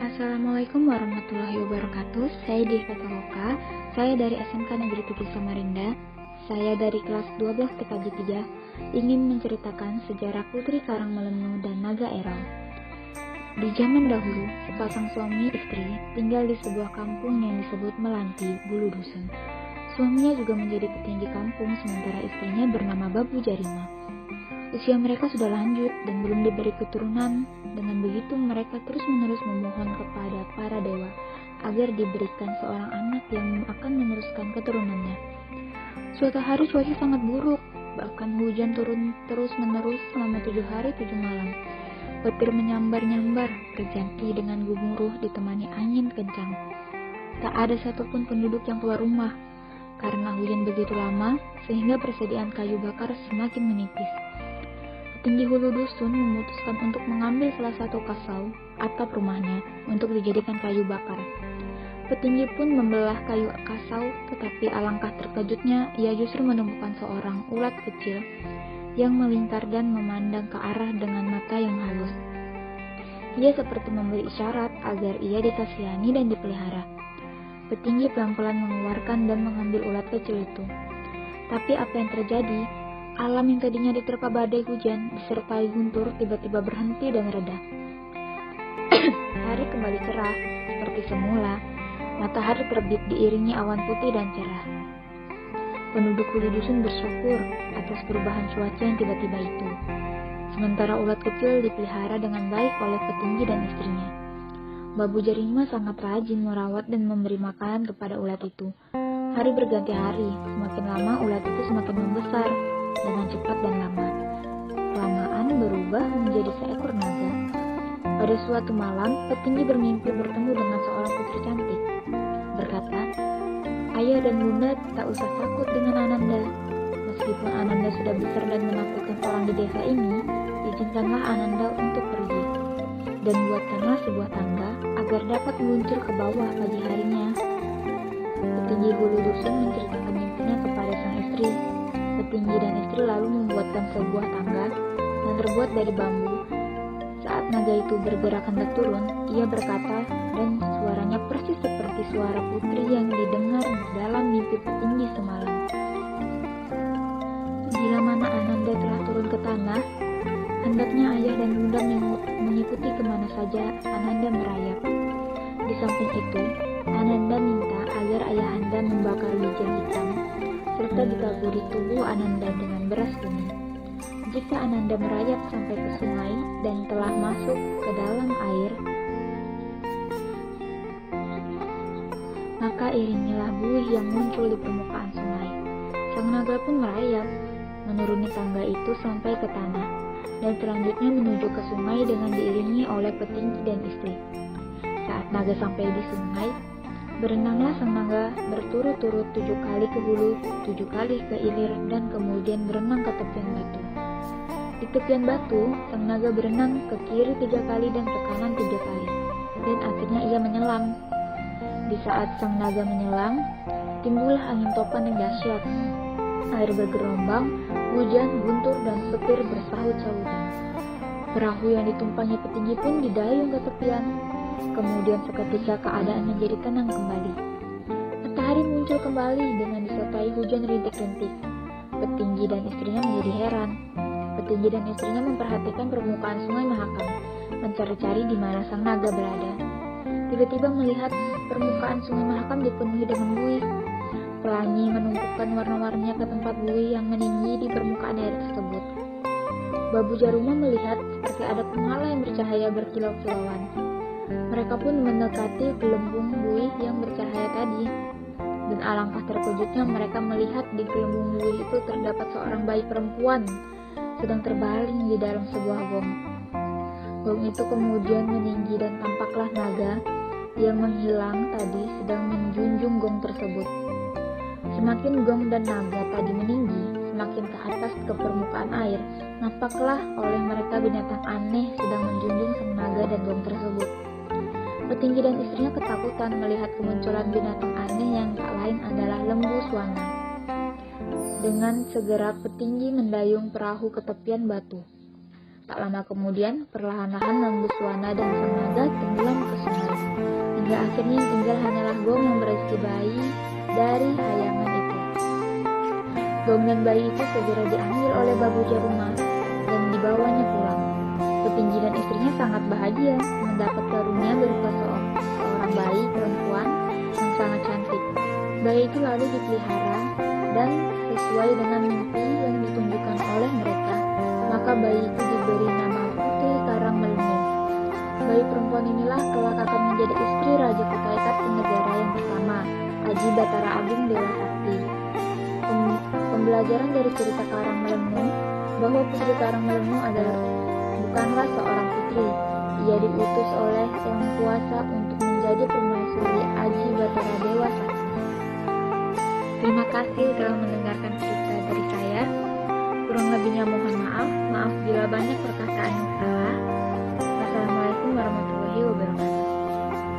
Assalamualaikum warahmatullahi wabarakatuh. Saya Divya Taloka. Saya dari SMK Negeri 7 Samarinda. Saya dari kelas 12 TKJ 3 ingin menceritakan sejarah Putri Karang Melenu dan Naga Erol. Di zaman dahulu, sepasang suami istri tinggal di sebuah kampung yang disebut Melanti, Bulu Dusun. Suaminya juga menjadi petinggi kampung, sementara istrinya bernama Babu Jarima. Usia mereka sudah lanjut dan belum diberi keturunan. Dengan begitu mereka terus-menerus memohon kepada para dewa agar diberikan seorang anak yang akan meneruskan keturunannya. Suatu hari cuaca sangat buruk, bahkan hujan turun terus-menerus selama 7 hari 7 malam. Petir menyambar-nyambar, berganti dengan gemuruh ditemani angin kencang. Tak ada satupun penduduk yang keluar rumah, karena hujan begitu lama sehingga persediaan kayu bakar semakin menipis. Petinggi Hulu Dusun memutuskan untuk mengambil salah satu kasau atap rumahnya untuk dijadikan kayu bakar. Petinggi pun membelah kayu kasau, tetapi alangkah terkejutnya ia justru menemukan seorang ulat kecil yang melingkar dan memandang ke arah dengan mata yang halus. Ia seperti memberi isyarat agar ia dikasihani dan dipelihara. Petinggi pelan-pelan mengeluarkan dan mengambil ulat kecil itu. Tapi apa yang terjadi? Alam yang tadinya diterpa badai hujan disertai guntur tiba-tiba berhenti dan reda. Hari kembali cerah seperti semula. Matahari terbit diiringi awan putih dan cerah. Penduduk Hulu Dusun bersyukur atas perubahan cuaca yang tiba-tiba itu. Sementara ulat kecil dipelihara dengan baik oleh petinggi dan istrinya. Babu Jarima sangat rajin merawat dan memberi makanan kepada ulat itu. Hari berganti hari, semakin lama ulat itu semakin membesar dengan cepat dan lama. Kelamaan berubah menjadi seekor naga. Pada suatu malam, petinggi bermimpi bertemu dengan seorang putri cantik. Berkata, "Ayah dan bunda tak usah takut dengan Ananda. Meskipun Ananda sudah besar dan menakutkan orang di desa ini, izinkanlah Ananda untuk pergi. Dan buatkanlah sebuah tangga agar dapat meluncur ke bawah pagi harinya." Petinggi Hulu Dusun menceritakan mimpinya kepada sang istri. Petinggi dan istri lalu membuatkan sebuah tangga yang terbuat dari bambu. Saat naga itu bergerak hendak turun, ia berkata dan suaranya persis seperti suara putri yang didengar dalam mimpi petinggi semalam. Bila mana Ananda telah turun ke tanah, hendaknya ayah dan bunda mengikuti kemana saja Ananda merayap. Di samping itu, Ananda minta agar ayahanda membakar wijen hitam serta ditaburi tubuh Ananda dengan beras kuning. Jika Ananda merayap sampai ke sungai dan telah masuk ke dalam air, maka iringilah buih yang muncul di permukaan sungai. Sang naga pun merayap, menuruni tangga itu sampai ke tanah, dan selanjutnya menuju ke sungai dengan diiringi oleh petinggi dan istri. Saat naga sampai di sungai, berenanglah sang naga berturut-turut 7 kali ke hulu, 7 kali ke hilir, dan kemudian berenang ke tepian batu. Di tepian batu, sang naga berenang ke kiri 3 kali dan ke kanan 3 kali, dan akhirnya ia menyelam. Di saat sang naga menyelam, timbullah angin topan yang dahsyat. Air bergerombang, hujan, guntur, dan petir bersahut-sahutan. Perahu yang ditumpangi petinggi pun didayung ke tepian. Kemudian seketika keadaan menjadi tenang kembali. Matahari muncul kembali dengan disertai hujan rintik-rintik. Petinggi dan istrinya menjadi heran. Petinggi dan istrinya memperhatikan permukaan sungai Mahakam, mencari-cari di mana sang naga berada. Tiba-tiba melihat permukaan sungai Mahakam dipenuhi dengan buih. Pelangi menumpukan warna-warninya ke tempat buih yang meninggi di permukaan air tersebut. Babu Jaruma melihat seperti ada penghala yang bercahaya berkilau-kilauan. Mereka pun mendekati gelembung buih yang bercahaya tadi. Dan alangkah terkejutnya mereka melihat di gelembung buih itu terdapat seorang bayi perempuan sedang terbaring di dalam sebuah gong. Gong itu kemudian meninggi dan tampaklah naga yang menghilang tadi sedang menjunjung gong tersebut. Semakin gong dan naga tadi meninggi, semakin ke atas ke permukaan air, nampaklah oleh mereka binatang aneh sedang menjunjung sang naga dan gong tersebut. Petinggi dan istrinya ketakutan melihat kemunculan binatang aneh yang tak lain adalah lembu swana. Dengan segera petinggi mendayung perahu ke tepian batu. Tak lama kemudian, perlahan-lahan lembu swana dan sang naga tenggelam ke sungai. hingga akhirnya yang tinggal hanyalah gong yang berisi bayi dari hayangan itu. Gong dan bayi itu segera diambil oleh babu Jarumah dan dibawanya pulang. Kepinji dan istrinya sangat bahagia mendapat karunia berupa seorang bayi perempuan yang sangat cantik. Bayi itu lalu dipelihara dan sesuai dengan mimpi yang ditunjukkan oleh mereka, maka bayi itu diberi nama Putri Karang Melengkung. Bayi perempuan inilah kelak akan menjadi istri Raja Kutai Kartanegara yang pertama, Aji Batara Agung Dewa Sakti. Pembelajaran dari cerita Karang Melengkung bahwa Putri Karang Melengkung bukanlah seorang putri. Ia diutus oleh Yang Kuasa untuk menjadi permaisuri Aji Batara Dewa Sakti. Terima kasih telah mendengarkan cerita dari saya. Kurang lebihnya mohon maaf bila banyak perkataan yang salah. Wassalamualaikum warahmatullahi wabarakatuh.